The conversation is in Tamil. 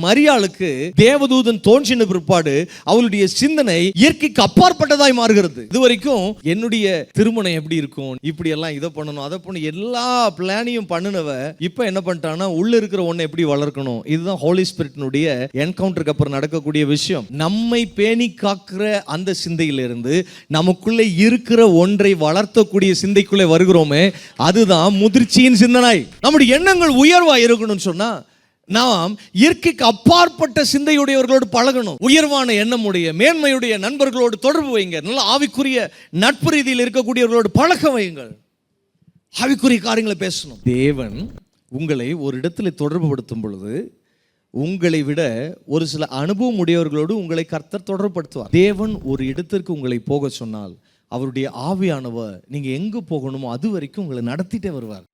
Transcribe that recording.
மரியாளுக்கு தேவதூதன் தோன்றின பிற்பாடு அவளுடைய சிந்தனை இயற்கைக்கு அப்பாற்பட்டதாய் மாறுகிறது. இதுவரைக்கும் என்னுடைய திருமணம் எப்படி இருக்கும், இப்படி எல்லாம் இதை பண்ணணும் அதை பண்ணணும் எல்லா பிளானையும் பண்ணினவ இப்ப என்ன பண்ணிட்டான்னா உள்ள இருக்கிற ஒன்றை எப்படி வளர்க்கணும். இதுதான் ஹோலி ஸ்பிரிட்னுடைய என்கவுண்டருக்கு அப்புறம் நடக்கக்கூடிய விஷயம். நம்மை பேணி காக்கிற அந்த சிந்தையிலிருந்து நமக்குள்ளே இருக்கிற ஒன்றை வளர்த்தக்கூடிய சிந்தைக்குள்ளே வருகிறோமே, அதுதான் முதிர்ச்சியின் சிந்தனை. நம்முடைய எண்ணங்கள் உயர்வா இருக்கணும்னு சொன்னா நாம் இயற்கைக்கு அப்பாற்பட்ட சிந்தையுடையவர்களோடு பழகணும். உயர்வான எண்ணமுடைய மேன்மையுடைய நண்பர்களோடு தொடர்பு வைங்க. நல்ல ஆவிக்குரிய நட்பு ரீதியில் இருக்கக்கூடியவர்களோடு பழக வையுங்கள். ஆவிக்குரிய காரியங்களை பேசணும். தேவன் உங்களை ஒரு இடத்துல தொடர்பு படுத்தும் பொழுது உங்களை விட ஒரு சில அனுபவம் உடையவர்களோடு உங்களை கர்த்தர் தொடர்புபடுத்துவார். தேவன் ஒரு இடத்திற்கு உங்களை போக சொன்னால் அவருடைய ஆவியானவர் நீங்க எங்க போகணுமோ அது வரைக்கும் உங்களை நடத்திட்டே வருவார்.